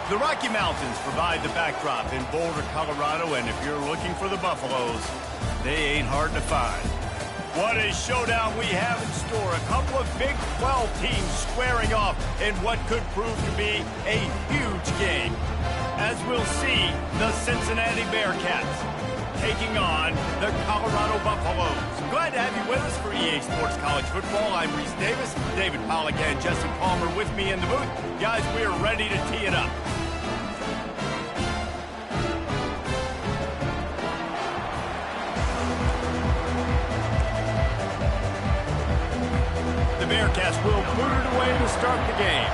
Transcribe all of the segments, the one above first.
The Rocky Mountains provide the backdrop in Boulder, Colorado, and if you're looking for the Buffaloes, they ain't hard to find. What a showdown we have in store. A couple of Big 12 teams squaring off in what could prove to be a huge game. As we'll see, the Cincinnati Bearcats taking on the Colorado Buffaloes. Glad to have you with us for EA Sports College Football. I'm Reese Davis, David Pollack and Jesse Palmer with me in the booth. Guys, we are ready to tee it up. The Bearcats will put it away to start the game.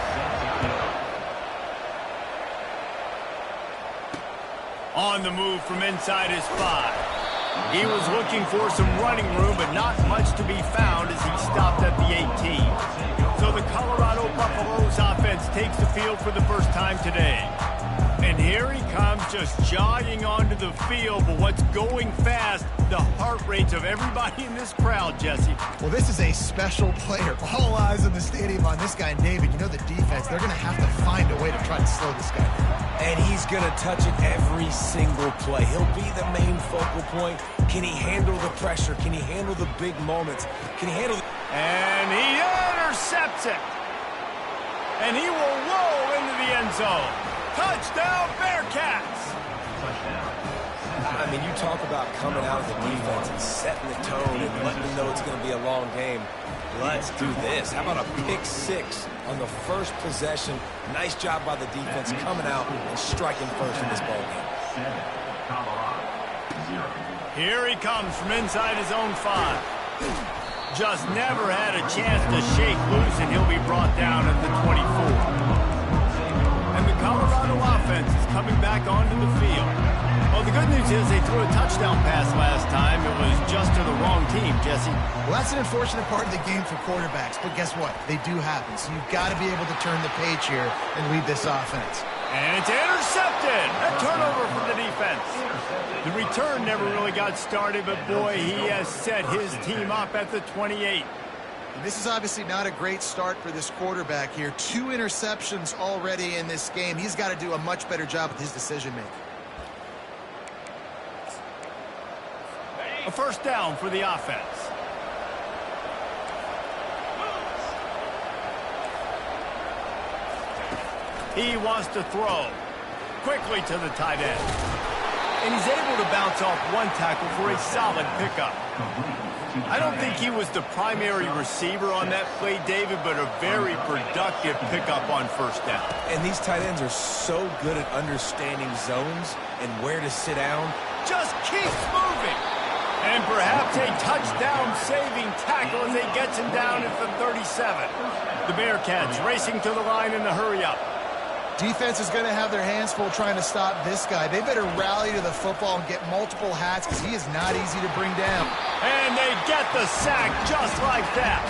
On the move from inside his 5. He was looking for some running room, but not much to be found as he stopped at the 18. So the Colorado Buffaloes offense takes the field for the first time today. And here he comes just jogging onto the field, but what's going fast, the heart rates of everybody in this crowd, Jesse. Well, this is a special player. All eyes in the stadium on this guy. And David, you know the defense, they're going to have to find a way to try to slow this guy down. And he's going to touch it every single play. He'll be the main focal point. Can he handle the pressure? Can he handle the big moments? Can he handle And he intercepts it. And he will roll into the end zone. Touchdown, Bearcats! I mean, you talk about coming out of the defense and setting the tone and letting them know it's going to be a long game. Let's do this. How about a pick 6 on the first possession? Nice job by the defense coming out and striking first in this ball game. Here he comes from inside his own 5. Just never had a chance to shake loose, and he'll be brought down at the 24. And the Colorado offense is coming back onto the field. Well, the good news is they threw a touchdown pass last time. It was just to the wrong team, Jesse. Well, that's an unfortunate part of the game for quarterbacks, but guess what? They do happen, so you've got to be able to turn the page here and lead this offense. And it's intercepted. A turnover for the defense. The return never really got started, but boy, he has set his team up at the 28. This is obviously not a great start for this quarterback here. 2 interceptions already in this game. He's got to do a much better job with his decision-making. A first down for the offense. He wants to throw quickly to the tight end. And he's able to bounce off one tackle for a solid pickup. I don't think he was the primary receiver on that play, David, but a very productive pickup on first down. And these tight ends are so good at understanding zones and where to sit down. Just keeps moving. And perhaps a touchdown-saving tackle as he gets him down at the 37. The Bearcats racing to the line in the hurry-up. Defense is going to have their hands full trying to stop this guy. They better rally to the football and get multiple hats because he is not easy to bring down. And they get the sack just like that.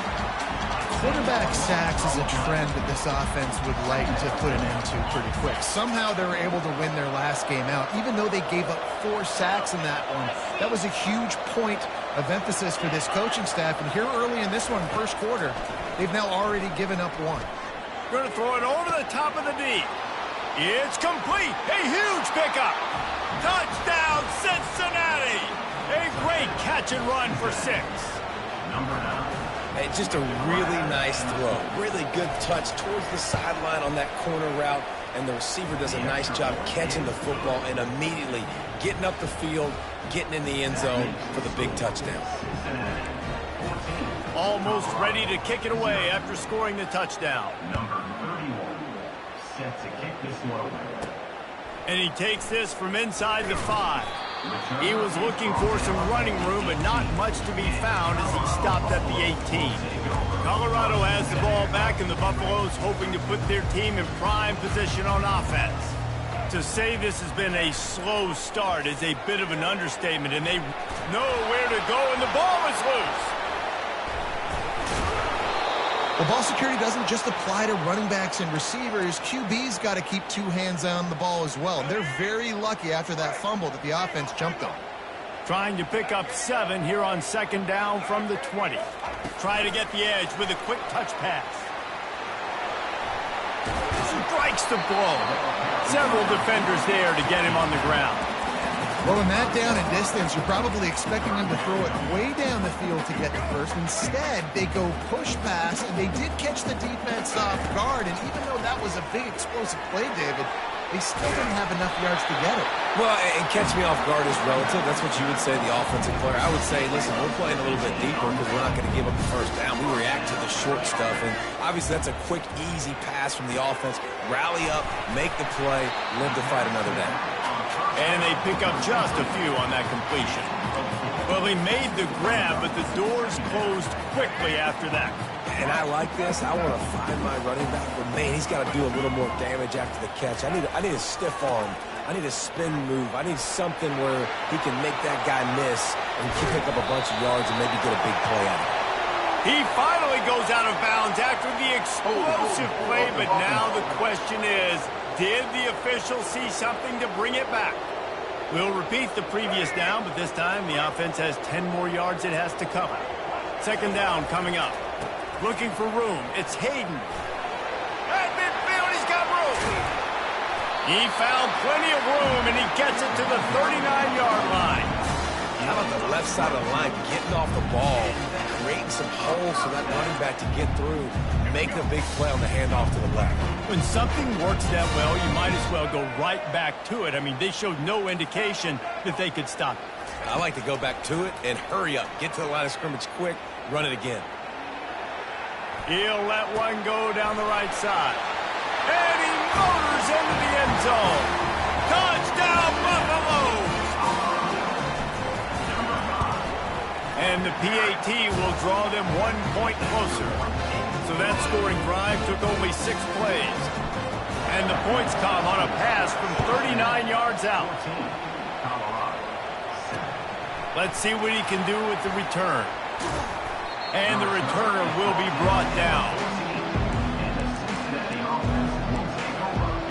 Quarterback sacks is a trend that this offense would like to put an end to pretty quick. Somehow they were able to win their last game out, even though they gave up 4 sacks in that one. That was a huge point of emphasis for this coaching staff. And here early in this one, first quarter, they've now already given up 1. Going to throw it over the top of the D. It's complete. A huge pickup. Touchdown, Cincinnati. A great catch and run for 6. Hey, just a really nice throw. Really good touch towards the sideline on that corner route. And the receiver does a nice job catching the football and immediately getting up the field, getting in the end zone for the big touchdown. Almost ready to kick it away after scoring the touchdown. Number 31, set to kick this one away. And he takes this from inside the 5. He was looking for some running room, but not much to be found as he stopped at the 18. Colorado has the ball back, and the Buffaloes hoping to put their team in prime position on offense. To say this has been a slow start is a bit of an understatement, and they know where to go, and the ball is loose. The ball security doesn't just apply to running backs and receivers. QB's got to keep 2 hands on the ball as well. And they're very lucky after that fumble that the offense jumped on. Trying to pick up 7 here on second down from the 20. Try to get the edge with a quick touch pass. strikes the blow. Several defenders there to get him on the ground. Well, in that down and distance, you're probably expecting him to throw it way down the field to get the first. Instead, they go push pass, and they did catch the defense off guard. And even though that was a big explosive play, David, they still didn't have enough yards to get it. Well, and catch me off guard is relative. That's what you would say, the offensive player. I would say, listen, we're playing a little bit deeper because we're not going to give up the first down. We react to the short stuff, and obviously that's a quick, easy pass from the offense. Rally up, make the play, live to fight another down. And they pick up just a few on that completion. Well, he made the grab, but the doors closed quickly after that. And I like this. I want to find my running back, but man, he's got to do a little more damage after the catch. I need a stiff arm. I need a spin move. I need something where he can make that guy miss and he can pick up a bunch of yards and maybe get a big play out of it. He finally goes out of bounds after the explosive play, but now the question is, did the official see something to bring it back? We'll repeat the previous down, but this time the offense has 10 more yards it has to cover. Second down coming up. Looking for room. It's Hayden. At midfield, he's got room. He found plenty of room, and he gets it to the 39-yard line. How about the left side of the line getting off the ball, creating some holes for that running back to get through, making a big play on the handoff to the left. When something works that well, you might as well go right back to it. I mean, they showed no indication that they could stop it. I like to go back to it and hurry up. Get to the line of scrimmage quick, run it again. He'll let one go down the right side. And he motors into the end zone. Touchdown, Buffalo! And the PAT will draw them 1 point closer. So that scoring drive took only 6 plays. And the points come on a pass from 39 yards out. Let's see what he can do with the return. And the returner will be brought down.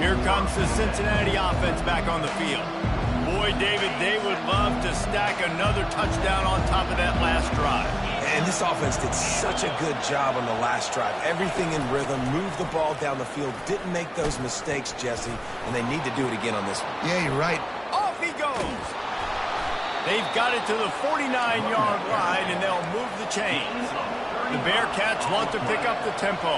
Here comes the Cincinnati offense back on the field. Boy, David, they would love to stack another touchdown on top of that last drive. And this offense did such a good job on the last drive. Everything in rhythm, moved the ball down the field, didn't make those mistakes, Jesse, and they need to do it again on this one. Yeah, you're right. Off he goes. They've got it to the 49-yard line, and they'll move the chains. The Bearcats want to pick up the tempo.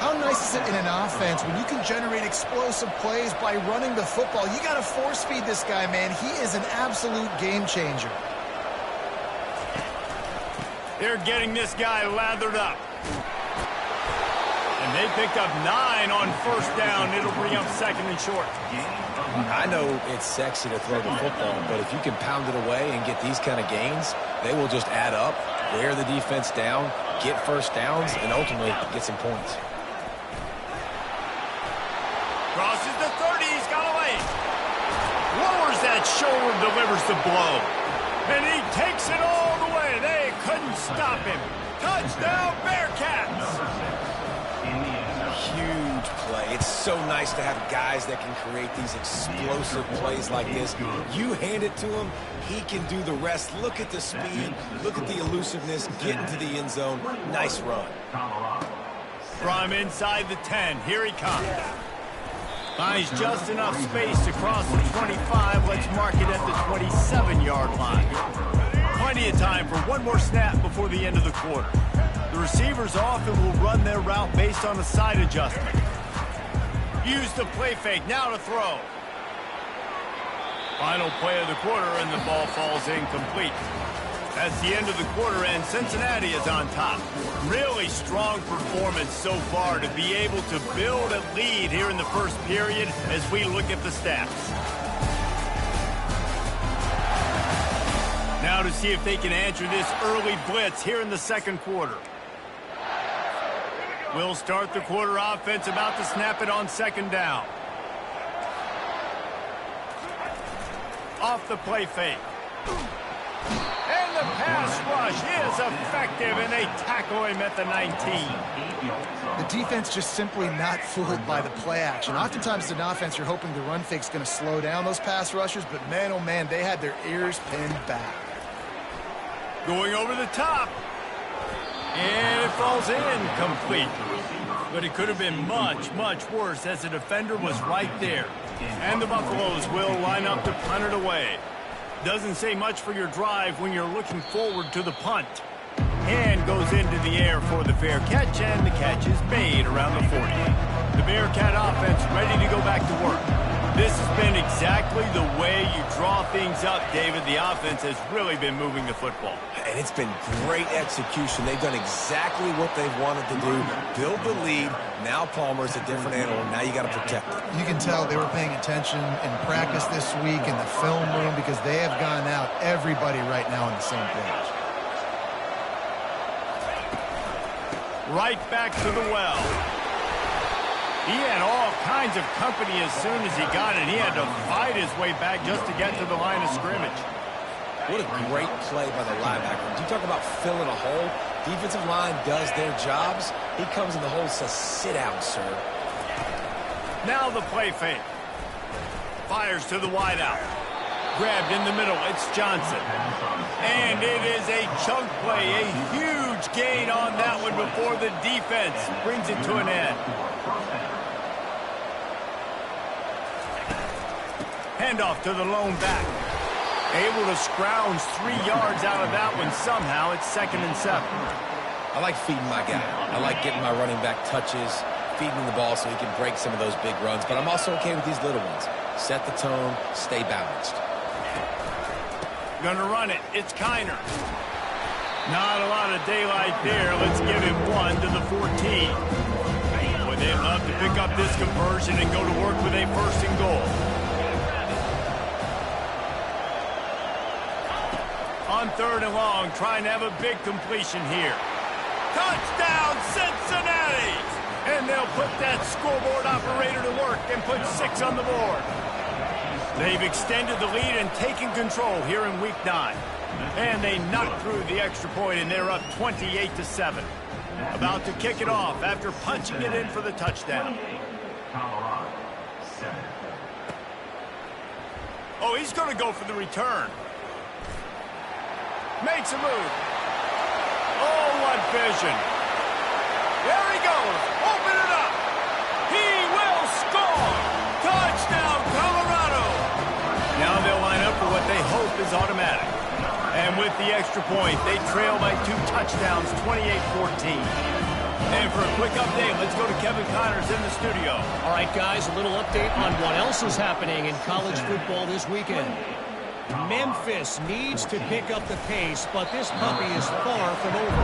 How nice is it in an offense when you can generate explosive plays by running the football? You got to force feed this guy, man. He is an absolute game changer. They're getting this guy lathered up. And they picked up 9 on first down. It'll bring up second and short. I know it's sexy to throw the football, but if you can pound it away and get these kind of gains, they will just add up, wear the defense down, get first downs, and ultimately get some points. Crosses the 30, he's got away. Lowers that shoulder, delivers the blow. And he takes it all the way. They couldn't stop him. Touchdown, Bearcats. Huge play. It's so nice to have guys that can create these explosive plays like this. You hand it to him, he can do the rest. Look at the speed. Look at the elusiveness. Get into the end zone. Nice run. From inside the 10, here he comes. Finds just enough space to cross the 25. Let's mark it at the 27-yard line. Plenty of time for one more snap before the end of the quarter. The receivers often will run their route based on a side adjustment. Use the play fake, now to throw. Final play of the quarter, and the ball falls incomplete. That's the end of the quarter, and Cincinnati is on top. Really strong performance so far to be able to build a lead here in the first period as we look at the stats. Now to see if they can answer this early blitz here in the second quarter. We'll start the quarter offense about to snap it on second down. Off the play fake. And the pass rush is effective, and they tackle him at the 19. The defense just simply not fooled by the play action. Oftentimes as an offense, you're hoping the run fake's going to slow down those pass rushers, but man, oh man, they had their ears pinned back. Going over the top. And it falls incomplete. But it could have been much, much worse as the defender was right there. And the Buffaloes will line up to punt it away. Doesn't say much for your drive when you're looking forward to the punt. Hand goes into the air for the fair catch, and the catch is made around the 40. The Bearcat offense ready to go back to work. This has been exactly the way you draw things up, David. The offense has really been moving the football. And it's been great execution. They've done exactly what they've wanted to do. Build the lead. Now Palmer's a different animal. Now you got to protect it. You can tell they were paying attention in practice this week in the film room because they have gone out, everybody right now on the same page. Right back to the well. He had all kinds of company as soon as he got it. He had to fight his way back just to get to the line of scrimmage. What a great play by the linebacker. You talk about filling a hole. Defensive line does their jobs. He comes in the hole and says, sit down, sir. Now the play fake. Fires to the wideout. Grabbed in the middle. It's Johnson. And it is a chunk play. A huge gain on that one before the defense brings it to an end. Handoff to the lone back. Able to scrounge 3 yards out of that one somehow. It's 2nd and 7. I like feeding my guy. I like getting my running back touches, feeding the ball so he can break some of those big runs. But I'm also okay with these little ones. Set the tone, stay balanced. Gonna run it. It's Kiner. Not a lot of daylight there. Let's give him 1 to the 14. Boy, they'd love to pick up this conversion and go to work with a 1st and goal. On 3rd and long, trying to have a big completion here. Touchdown, Cincinnati! And they'll put that scoreboard operator to work and put 6 on the board. They've extended the lead and taken control here in Week 9. And they knocked through the extra point, and they're up 28-7. About to kick it off after punching it in for the touchdown. Oh, he's going to go for the return. Makes a move. Oh, what vision. There he goes. Open it up. He will score. Touchdown, Colorado. Now they'll line up for what they hope is automatic. And with the extra point, they trail by 2 touchdowns, 28-14. And for a quick update, let's go to Kevin Connors in the studio. All right, guys, a little update on what else is happening in college football this weekend. Memphis needs to pick up the pace, but this puppy is far from over.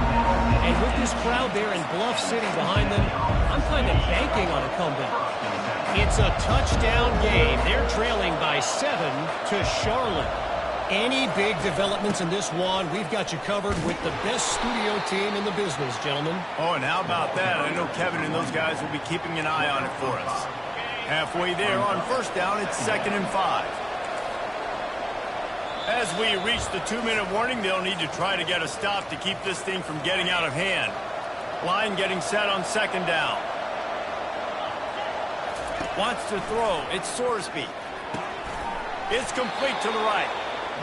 And with this crowd there in Bluff City behind them, I'm kind of banking on a comeback. It's a touchdown game. They're trailing by 7 to Charlotte. Any big developments in this one, we've got you covered with the best studio team in the business, gentlemen. Oh, and how about that? I know Kevin and those guys will be keeping an eye on it for us. Halfway there on 1st down, it's 2nd and 5. As we reach the 2-minute warning, they'll need to try to get a stop to keep this thing from getting out of hand. Line getting set on 2nd down. Wants to throw. It's Sorsby. It's complete to the right.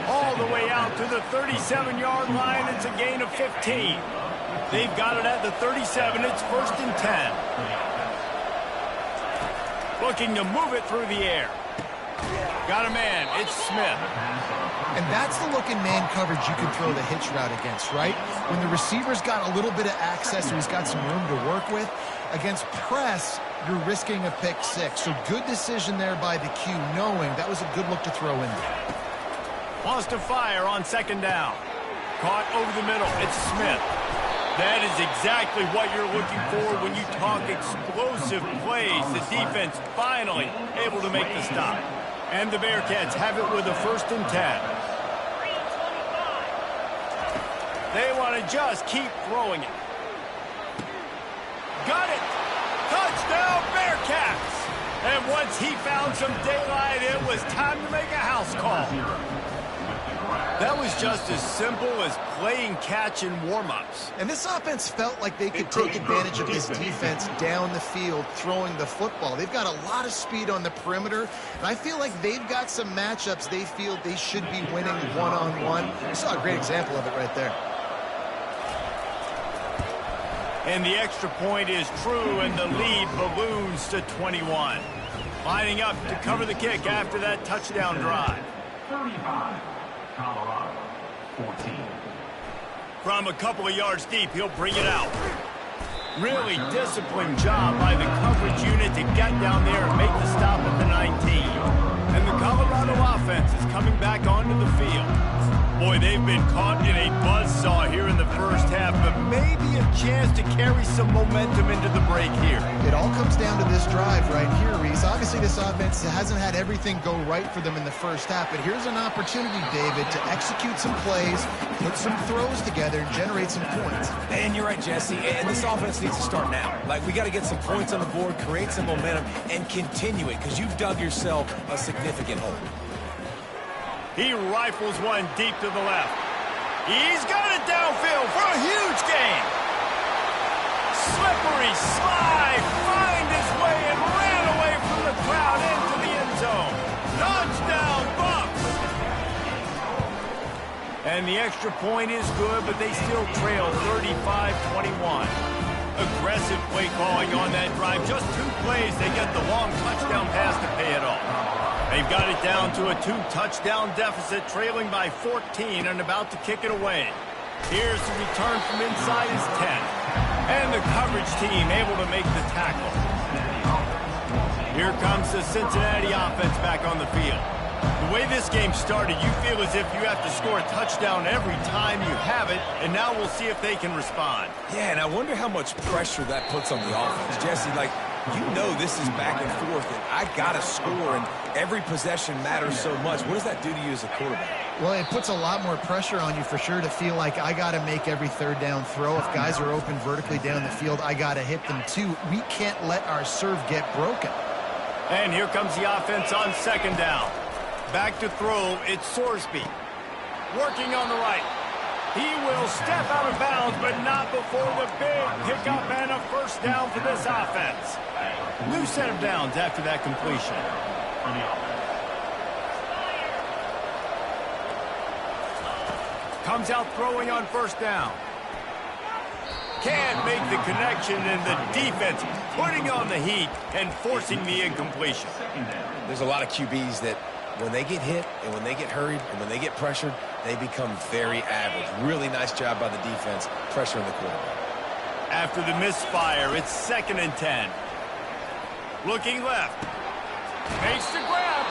All the way out to the 37-yard line. It's a gain of 15. They've got it at the 37. It's 1st and 10. Looking to move it through the air. Got a man. It's Smith. And that's the look in man coverage you can throw the hitch route against, right? When the receiver's got a little bit of access, so he's got some room to work with. Against press, you're risking a pick 6. So good decision there by the Q, knowing that was a good look to throw in there. Wants to fire on 2nd down. Caught over the middle. It's Smith. That is exactly what you're looking for when you talk explosive plays. The defense finally able to make the stop. And the Bearcats have it with a 1st and 10. They want to just keep throwing it. Got it. Touchdown, Bearcats. And once he found some daylight, it was time to make a house call. That was just as simple as playing catch in warm-ups. And this offense felt like they could take advantage of this defense down the field, throwing the football. They've got a lot of speed on the perimeter, and I feel like they've got some matchups they feel they should be winning one-on-one. You saw a great example of it right there. And the extra point is true, and the lead balloons to 21. Lining up to cover the kick after that touchdown drive. 35, Colorado, 14. From a couple of yards deep, he'll bring it out. Really disciplined job by the coverage unit to get down there and make the stop at the 19. And the Colorado offense is coming back onto the field. Boy, they've been caught in a buzzsaw here in the first half, but maybe a chance to carry some momentum into the break here. It all comes down to this drive right here, Reese. Obviously, this offense hasn't had everything go right for them in the first half, but here's an opportunity, David, to execute some plays, put some throws together, and generate some points. And you're right, Jesse, and this offense needs to start now. Like, we got to get some points on the board, create some momentum, and continue it, because you've dug yourself a significant hole. He rifles one deep to the left. He's got it downfield for a huge gain. Slippery slide, find his way and ran away from the crowd into the end zone. Touchdown, Bucks! And the extra point is good, but they still trail 35-21. Aggressive play calling on that drive. Just 2 plays, they get the long touchdown pass to pay it off. They've got it down to a 2-touchdown deficit, trailing by 14 and about to kick it away. Here's the return from inside his 10. And the coverage team able to make the tackle. Here comes the Cincinnati offense back on the field. The way this game started, you feel as if you have to score a touchdown every time you have it, and now we'll see if they can respond. Yeah, and I wonder how much pressure that puts on the offense. Jesse, like, you know this is back and forth, and I got to score, and every possession matters so much. What does that do to you as a quarterback? Well, it puts a lot more pressure on you for sure to feel like I got to make every third down throw. If guys are open vertically down the field, I got to hit them too. We can't let our serve get broken. And here comes the offense on second down. Back to throw, it's Sorsby. Working on the right. He will step out of bounds, but not before the big pickup and a first down for this offense. New set of downs after that completion. Comes out throwing on first down. Can't make the connection, and the defense putting on the heat and forcing the incompletion. There's a lot of QBs that when they get hit and when they get hurried and when they get pressured, they become very average. Really nice job by the defense pressuring the quarterback. After the misfire, it's 2nd and 10. Looking left. Makes the grab.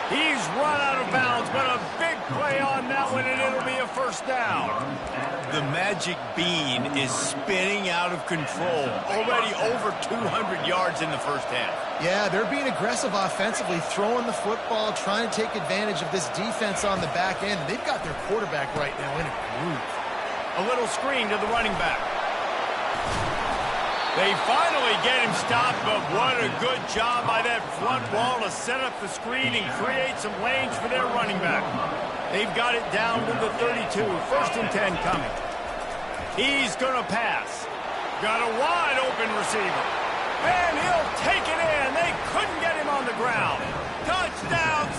He's run out of bounds, but a big play on that one, and it'll be a first down. The magic bean is spinning out of control. Already over 200 yards in the first half. Yeah, they're being aggressive offensively, throwing the football, trying to take advantage of this defense on the back end. They've got their quarterback right now in a groove. A little screen to the running back. They finally get him stopped, but what a good job by that front wall to set up the screen and create some lanes for their running back. They've got it down to the 32. 1st and 10 coming. He's going to pass. Got a wide open receiver. And he'll take it in. They couldn't get him on the ground. Touchdown.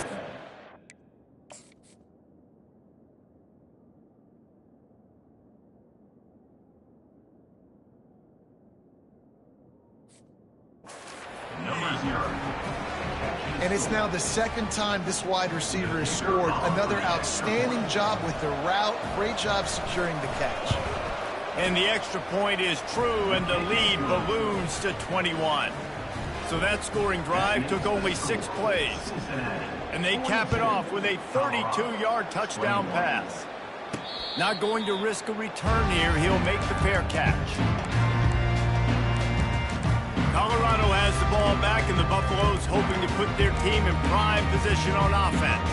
And it's now the 2nd time this wide receiver has scored. Another outstanding job with the route. Great job securing the catch. And the extra point is true, and the lead balloons to 21. So that scoring drive took only 6 plays. And they cap it off with a 32-yard touchdown pass. Not going to risk a return here. He'll make the fair catch. Colorado has the ball back, and the Buffaloes hoping to put their team in prime position on offense.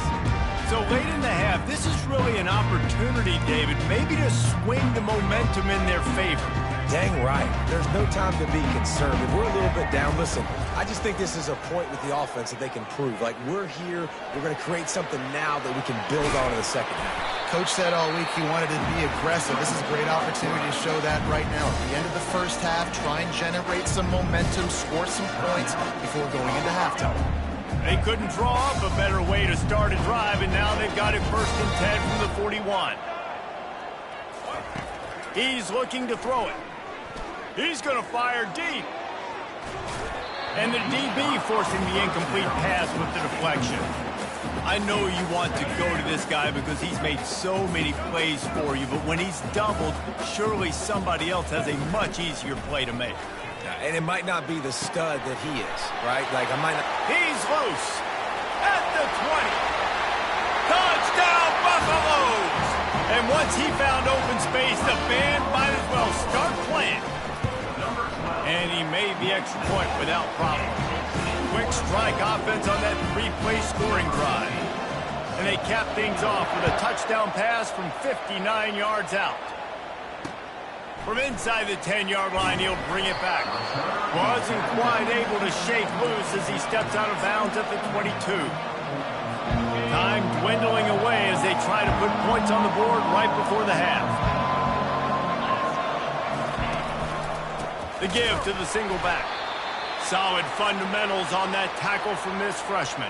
So late in the half, this is really an opportunity, David, maybe to swing the momentum in their favor. Dang right. There's no time to be concerned. If we're a little bit down, listen, I just think this is a point with the offense that they can prove. Like, we're here, we're going to create something now that we can build on in the second half. Coach said all week he wanted to be aggressive. This is a great opportunity to show that right now. At the end of the first half, try and generate some momentum, score some points before going into halftime. They couldn't draw up a better way to start a drive, and now they've got it 1st and 10 from the 41. He's looking to throw it. He's going to fire deep. And the DB forcing the incomplete pass with the deflection. I know you want to go to this guy because he's made so many plays for you, but when he's doubled, surely somebody else has a much easier play to make. And it might not be the stud that he is, right? Like, I might not... He's loose at the 20. Touchdown, Buffaloes! And once he found open space, the band might as well start playing. And he made the extra point without problem. Quick strike offense on that 3-play scoring drive. And they cap things off with a touchdown pass from 59 yards out. From inside the 10-yard line, he'll bring it back. Wasn't quite able to shake loose as he steps out of bounds at the 22. Time dwindling away as they try to put points on the board right before the half. The give to the single back. Solid fundamentals on that tackle from this freshman.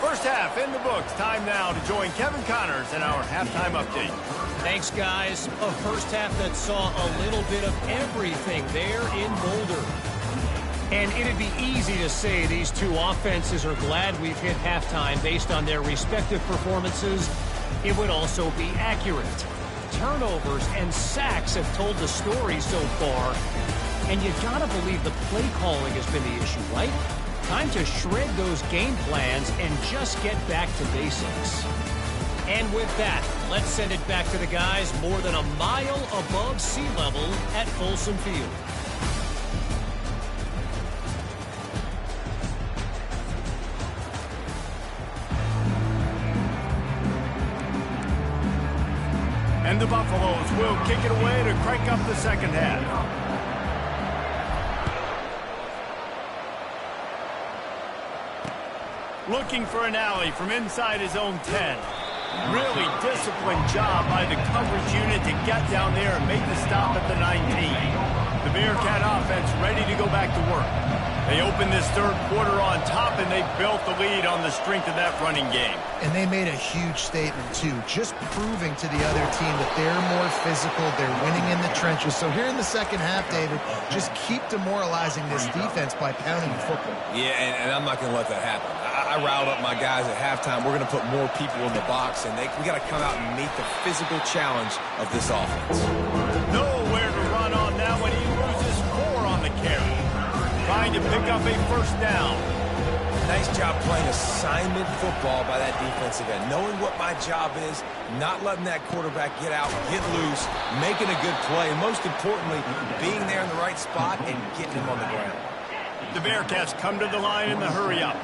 First half in the books. Time now to join Kevin Connors in our halftime update. Thanks, guys. A first half that saw a little bit of everything there in Boulder. And it'd be easy to say these two offenses are glad we've hit halftime based on their respective performances. It would also be accurate. Turnovers and sacks have told the story so far. And you gotta believe the play calling has been the issue, right? Time to shred those game plans and just get back to basics. And with that, let's send it back to the guys more than a mile above sea level at Folsom Field. And the Buffaloes will kick it away to crank up the second half. Looking for an alley from inside his own 10. Really disciplined job by the coverage unit to get down there and make the stop at the 19. The Bearcat offense ready to go back to work. They opened this third quarter on top, and they built the lead on the strength of that running game. And they made a huge statement, too, just proving to the other team that they're more physical, they're winning in the trenches. So here in the second half, David, just keep demoralizing this defense by pounding the football. Yeah, and I'm not going to let that happen. I riled up my guys at halftime. We're going to put more people in the box, and we got to come out and meet the physical challenge of this offense. Nowhere to run on that when he loses 4 on the carry. Trying to pick up a first down. Nice job playing assignment football by that defensive end. Knowing what my job is, not letting that quarterback get out, get loose, making a good play, and most importantly, being there in the right spot and getting him on the ground. The Bearcats come to the line in the hurry-up.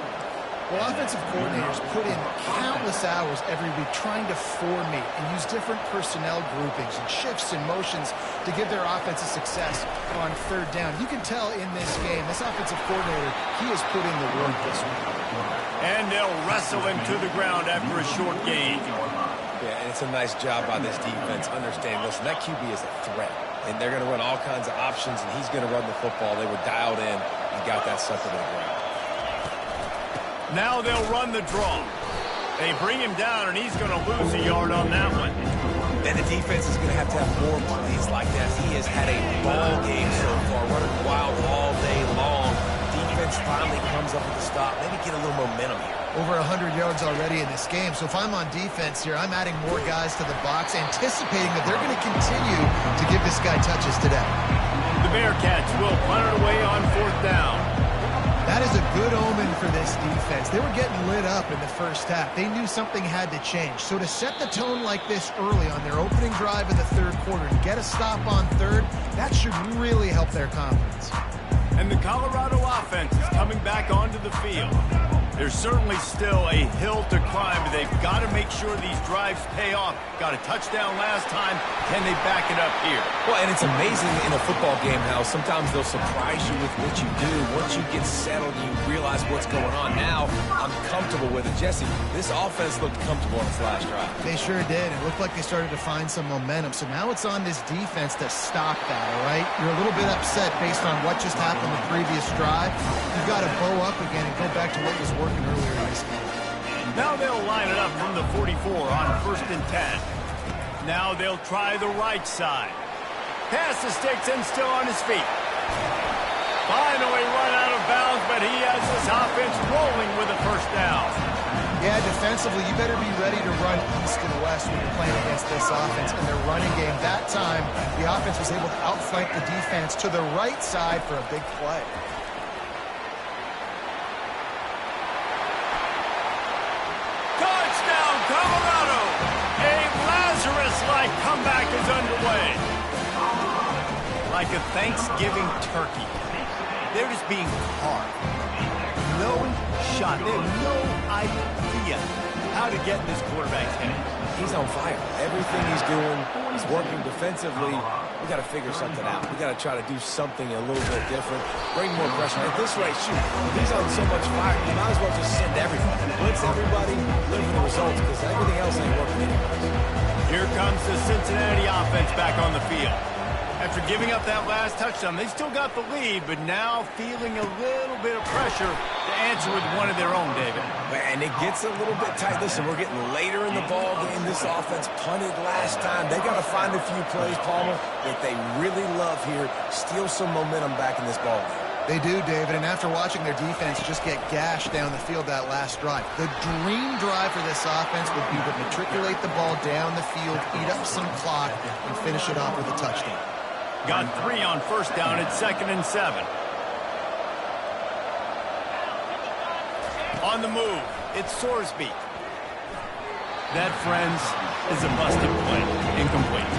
Well, offensive coordinators put in countless hours every week trying to formate and use different personnel groupings and shifts and motions to give their offense a success on third down. You can tell in this game, this offensive coordinator, he has put in the work this week. And they'll wrestle him to the ground after a short gain. Yeah, and it's a nice job by this defense. Understand, listen, that QB is a threat. And they're going to run all kinds of options, and he's going to run the football. They were dialed in and got that stuff to the ground. Now they'll run the draw. They bring him down, and he's going to lose a yard on that one. And the defense is going to have more plays like that. He has had a ball game so far, running wild all day long. Defense finally comes up with a stop. Maybe get a little momentum here. Over 100 yards already in this game. So if I'm on defense here, I'm adding more guys to the box, anticipating that they're going to continue to give this guy touches today. The Bearcats will punt it away on fourth down. That is a good omen for this defense. They were getting lit up in the first half. They knew something had to change. So to set the tone like this early on their opening drive in the third quarter and get a stop on third, that should really help their confidence. And the Colorado offense is coming back onto the field. There's certainly still a hill to climb, but they've got to make sure these drives pay off. Got a touchdown last time. Can they back it up here? Well, and it's amazing in a football game how sometimes they'll surprise you with what you do. Once you get settled, you realize what's going on. Now, I'm comfortable with it. Jesse, this offense looked comfortable on its last drive. They sure did. It looked like they started to find some momentum. So now it's on this defense to stop that, all right? You're a little bit upset based on what just happened the previous drive. You've got to bow up again and go back to what was working earlier in this game. Now they'll line it up from the 44 on 1st and 10. Now they'll try the right side. Past the sticks and still on his feet. Finally run out of bounds, but he has this offense rolling with a first down. Yeah, defensively, you better be ready to run east and west when you're playing against this offense and their running game. That time, the offense was able to outflank the defense to the right side for a big play. Touchdown, Colorado! A Lazarus-like comeback is underway. Like a Thanksgiving turkey. They're just being carved. No shot. They have no idea how to get in this quarterback's head. He's on fire. Everything he's doing, he's working defensively. We got to figure something out. We got to try to do something a little bit different. Bring more pressure. At this rate, shoot, he's on so much fire, you might as well just send everybody. Blitz everybody, live for the results, because everything else ain't working anyways. Here comes the Cincinnati offense back on the field. After giving up that last touchdown, they still got the lead, but now feeling a little bit of pressure to answer with one of their own, David. And it gets a little bit tight. Listen, we're getting later in the ball game. This offense punted last time. They got to find a few plays, Palmer, that they really love here. Steal some momentum back in this ball game. They do, David, and after watching their defense just get gashed down the field that last drive, the dream drive for this offense would be to matriculate the ball down the field, eat up some clock, and finish it off with a touchdown. Got 3 on first down at 2nd and 7. On the move, it's Sorsby. That, friends, is a busted play. Incomplete.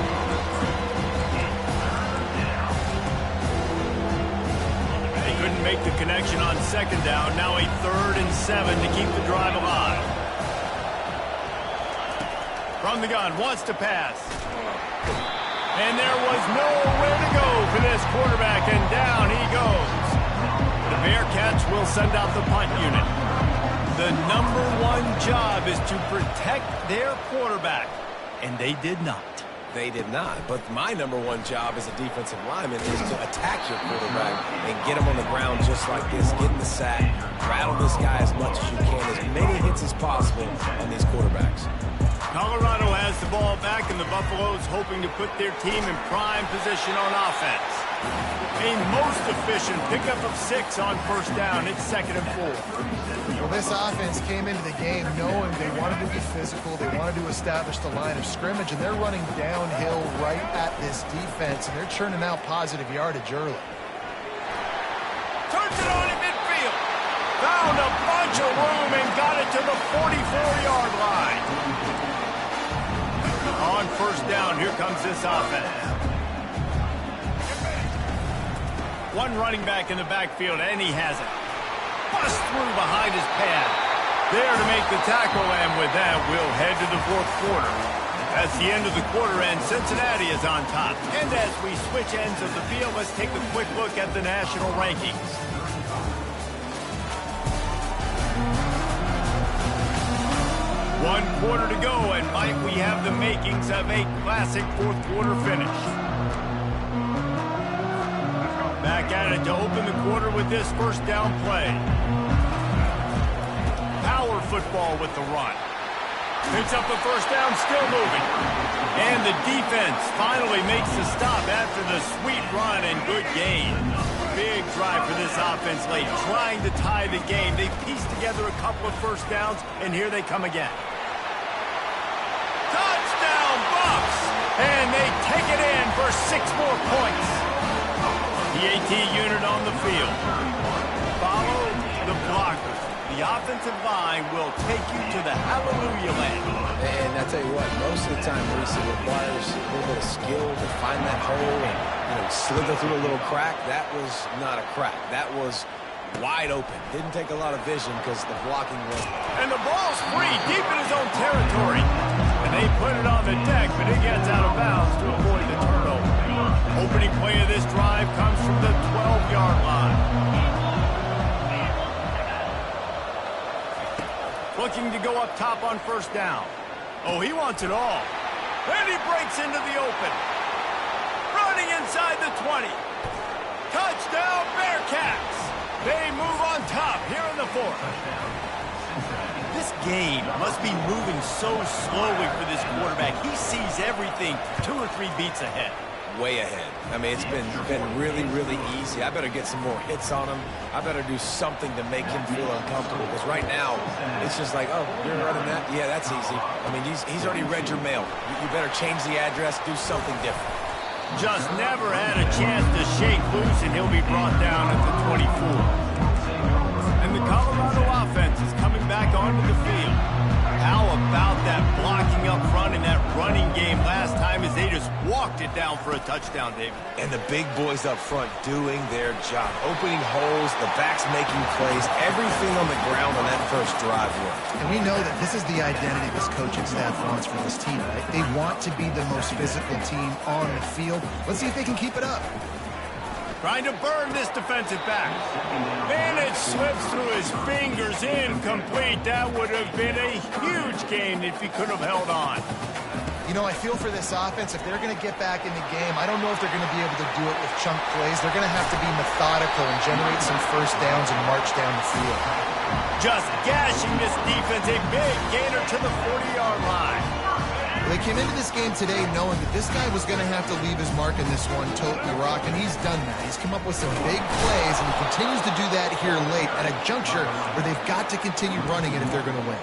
They couldn't make the connection on 2nd down. Now a 3rd and 7 to keep the drive alive. From the gun, wants to pass. And there was nowhere to go for this quarterback, and down he goes. The Bearcats will send out the punt unit. The #1 job is to protect their quarterback, and they did not. They did not, but my #1 job as a defensive lineman is to attack your quarterback and get him on the ground just like this, get in the sack, rattle this guy as much as you can, as many hits as possible on these quarterbacks. Colorado has the ball back, and the Buffaloes hoping to put their team in prime position on offense. A most efficient pickup of 6 on first down. It's 2nd and 4. Well, this offense came into the game knowing they wanted to be physical, they wanted to establish the line of scrimmage, and they're running downhill right at this defense, and they're churning out positive yardage early. Turns it on in midfield. Found a bunch of room and got it to the 44-yard line. On first down, here comes this offense. One running back in the backfield, and he has it. Bust through behind his pad. There to make the tackle, and with that, we'll head to the 4th quarter. That's the end of the quarter, and Cincinnati is on top. And as we switch ends of the field, let's take a quick look at the national rankings. One quarter to go, and might we have the makings of a classic 4th quarter finish. Back at it to open the quarter with this first down play. Power football with the run. Picks up the first down, still moving. And the defense finally makes the stop after the sweet run and good gain. Big drive for this offense late, trying to tie the game. They pieced together a couple of first downs, and here they come again. Touchdown, Buffs! And they take it in for 6 more points. The AT unit on the field. Follow the blockers. The offensive line will take you to the hallelujah land. And I tell you what, most of the time, Reese, it requires a little bit of skill to find that hole and slither through a little crack. That was not a crack. That was wide open. Didn't take a lot of vision because the blocking was. And the ball's free, deep in his own territory. And they put it on the deck, but it gets out of bounds to avoid the turnover. Opening play of this drive comes from the 12-yard line. Looking to go up top on first down. Oh, he wants it all. And he breaks into the open. Running inside the 20. Touchdown, Bearcats. They move on top here in the 4th. This game must be moving so slowly for this quarterback. He sees everything 2 or 3 beats ahead. Way ahead. I mean, it's been really, really easy. I better get some more hits on him. I better do something to make him feel uncomfortable, because right now, it's just like, oh, you're running that? Yeah, that's easy. I mean, he's already read your mail. You better change the address, do something different. Just never had a chance to shake loose, and he'll be brought down at the 24. And the Colorado offense is coming back onto the field. How about that blocking up front and that running game last time as they just walked it down for a touchdown, David? And the big boys up front doing their job. Opening holes, the backs making plays, everything on the ground on that first drive worked. And we know that this is the identity this coaching staff wants for this team, right? They want to be the most physical team on the field. Let's see if they can keep it up. Trying to burn this defensive back. And it slips through his fingers, incomplete. That would have been a huge gain if he could have held on. You know, I feel for this offense, if they're going to get back in the game, I don't know if they're going to be able to do it with chunk plays. They're going to have to be methodical and generate some first downs and march down the field. Just gashing this defense, a big gainer to the 40-yard line. They came into this game today knowing that this guy was going to have to leave his mark in this one, toting the rock, and he's done that. He's come up with some big plays, and he continues to do that here late at a juncture where they've got to continue running it if they're going to win.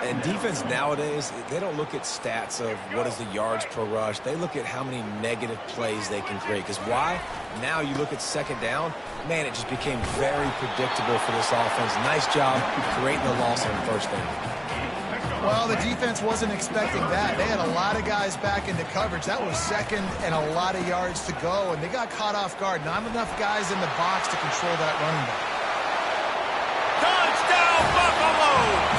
And defense nowadays, they don't look at stats of what is the yards per rush. They look at how many negative plays they can create. Because why? Now you look at second down, man, it just became very predictable for this offense. Nice job creating the loss on first down. Well, the defense wasn't expecting that. They had a lot of guys back into coverage. That was second and a lot of yards to go, and they got caught off guard. Not enough guys in the box to control that running back. Touchdown, Buffaloes!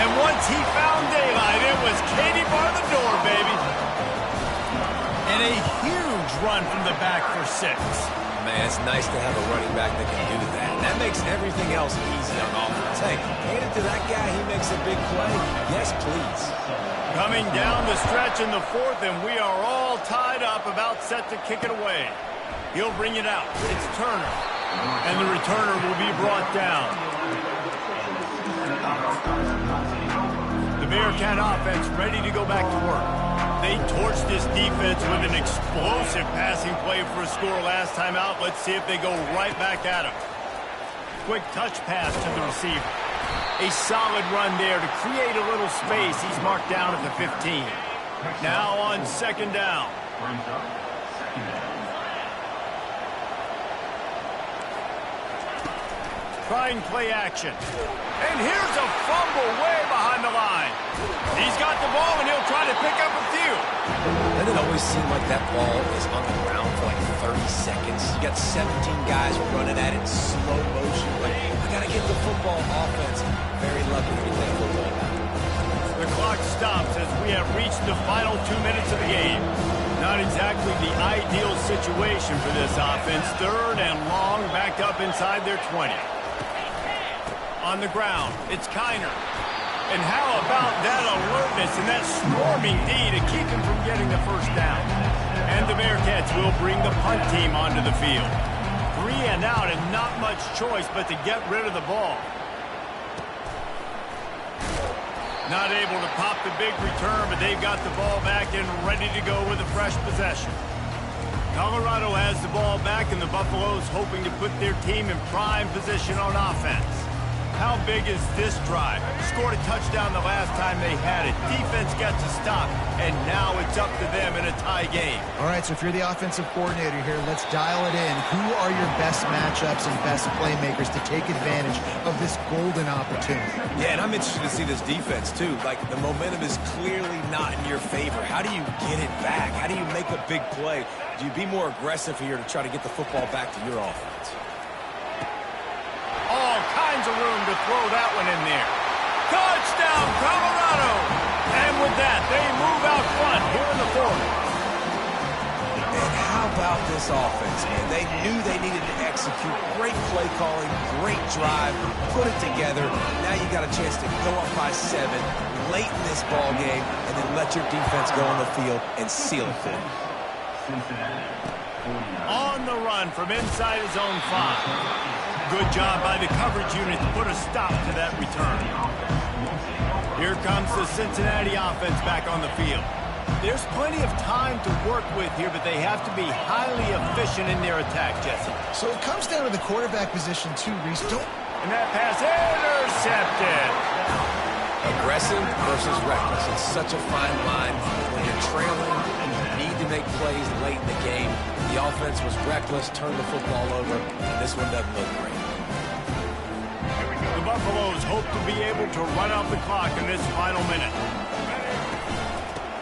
And once he found daylight, it was Katie bar the door, baby. And a huge run from the back for 6. Man, it's nice to have a running back that can do that. And that makes everything else easy on offense. Hey, hand it to that guy. He makes a big play. Yes, please. Coming down the stretch in the 4th, and we are all tied up, about set to kick it away. He'll bring it out. It's Turner. And the returner will be brought down. The Bearcat offense ready to go back to work. They torched this defense with an explosive passing play for a score last time out. Let's see if they go right back at him. Quick touch pass to the receiver. A solid run there to create a little space. He's marked down at the 15. Now on second down. Trying play action. And here's a fumble way behind the line. He's got the ball, and he'll try to pick up a few. Doesn't it always seem like that ball is on the ground for like 30 seconds? You got 17 guys running at it in slow motion. Like, we got to get the football offense. Very lucky to get that football back. The clock stops as we have reached the final 2 minutes of the game. Not exactly the ideal situation for this offense. 3rd and long, back up inside their 20. On the ground, it's Kiner. And how about that alertness and that swarming D to keep him from getting the first down? And the Bearcats will bring the punt team onto the field. 3 and out, and not much choice but to get rid of the ball. Not able to pop the big return, but they've got the ball back and ready to go with a fresh possession. Colorado has the ball back, and the Buffaloes hoping to put their team in prime position on offense. How big is this drive? Scored a touchdown the last time they had it. Defense gets a stop, and now it's up to them in a tie game. All right, so if you're the offensive coordinator here, let's dial it in. Who are your best matchups and best playmakers to take advantage of this golden opportunity? Yeah, and I'm interested to see this defense, too. Like, the momentum is clearly not in your favor. How do you get it back? How do you make a big play? Do you be more aggressive here to try to get the football back to your offense? All kinds of room to throw that one in there. Touchdown, Colorado! And with that, they move out front here in the 4th. And how about this offense, man? They knew they needed to execute. Great play calling, great drive, put it together. Now you got a chance to go up by 7 late in this ball game and then let your defense go on the field and seal it for them. On the run from inside his own 5. Good job by the coverage unit to put a stop to that return. Here comes the Cincinnati offense back on the field. There's plenty of time to work with here, but they have to be highly efficient in their attack, Jesse. So it comes down to the quarterback position too, Reese. And that pass intercepted. Aggressive versus reckless. It's such a fine line. When you're trailing and you need to make plays late in the game, the offense was reckless, turned the football over, and this one doesn't look great. The Buffaloes hope to be able to run out the clock in this final minute.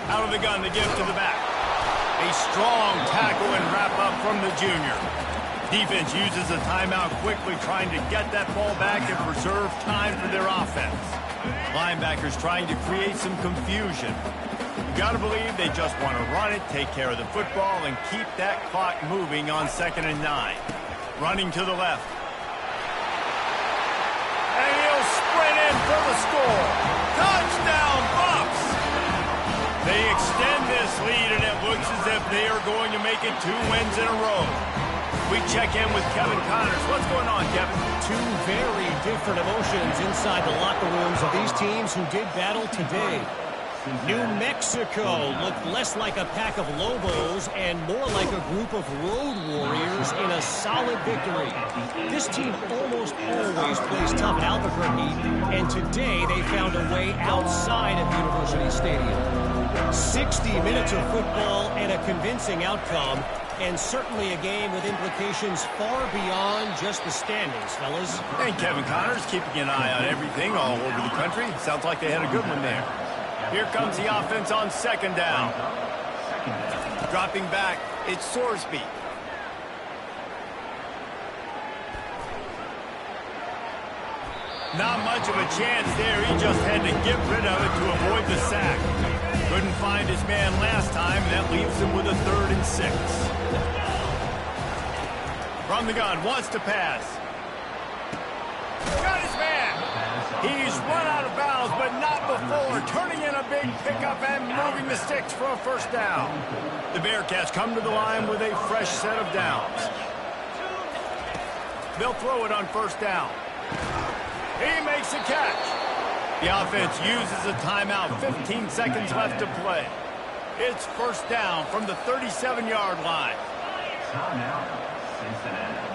Out of the gun, the give to the back. A strong tackle and wrap up from the junior. Defense uses a timeout quickly, trying to get that ball back and preserve time for their offense. Linebackers trying to create some confusion. You got to believe they just want to run it, take care of the football, and keep that clock moving on 2nd and 9. Running to the left. And he'll sprint in for the score. Touchdown, Bucs! They extend this lead, and it looks as if they are going to make it 2 wins in a row. We check in with Kevin Connors. What's going on, Kevin? 2 very different emotions inside the locker rooms of these teams who did battle today. New Mexico looked less like a pack of Lobos and more like a group of road warriors in a solid victory. This team almost always plays tough at Albuquerque, and today they found a way outside of University Stadium. 60 minutes of football and a convincing outcome, and certainly a game with implications far beyond just the standings, fellas. And Kevin Connors keeping an eye on everything all over the country. Sounds like they had a good one there. Here comes the offense on 2nd down. Dropping back, it's Sorsby. Not much of a chance there. He just had to get rid of it to avoid the sack. Couldn't find his man last time. That leaves him with a 3rd and 6. From the gun, wants to pass. Got his man. He's run out of bounds, but not before. Turning in a big pickup and moving the sticks for a 1st down. The Bearcats come to the line with a fresh set of downs. They'll throw it on 1st down. He makes a catch. The offense uses a timeout. 15 seconds left to play. It's 1st down from the 37-yard line. Timeout, Cincinnati.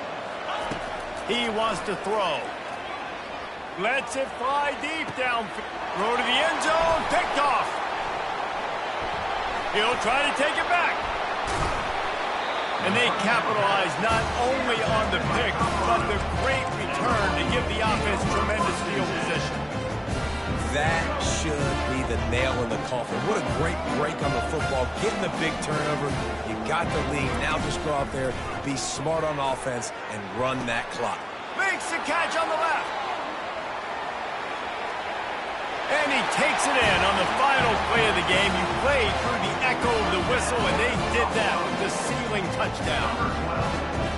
He wants to throw. Lets it fly deep down. Throw to the end zone. Picked off. He'll try to take it back. And they capitalize not only on the pick, but the great return to give the offense tremendous field position. That should be the nail in the coffin. What a great break on the football. Getting the big turnover. You got the lead. Now just go out there, be smart on offense, and run that clock. Makes the catch on the left. And he takes it in on the final play of the game. You played through the echo of the whistle, and they did that with the ceiling touchdown.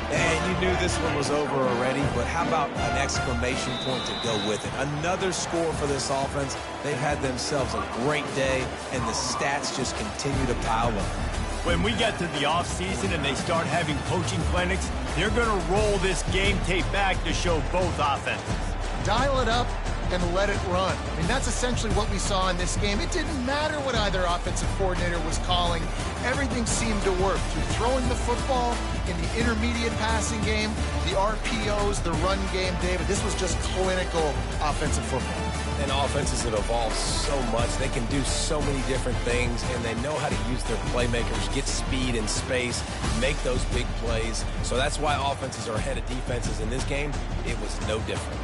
And you knew this one was over already, but how about an exclamation point to go with it? Another score for this offense. They've had themselves a great day, and the stats just continue to pile up. When we get to the offseason and they start having coaching clinics, they're going to roll this game tape back to show both offenses. Dial it up and let it run. I mean, that's essentially what we saw in this game. It didn't matter what either offensive coordinator was calling. Everything seemed to work through throwing the football, in the intermediate passing game, the RPOs, the run game, David. This was just clinical offensive football. And offenses have evolved so much. They can do so many different things, and they know how to use their playmakers, get speed and space, make those big plays. So that's why offenses are ahead of defenses in this game. It was no different.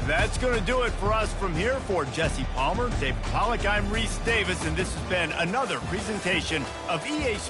That's going to do it for us from here. For Jesse Palmer, David Pollack, I'm Reese Davis, and this has been another presentation of EA Sports.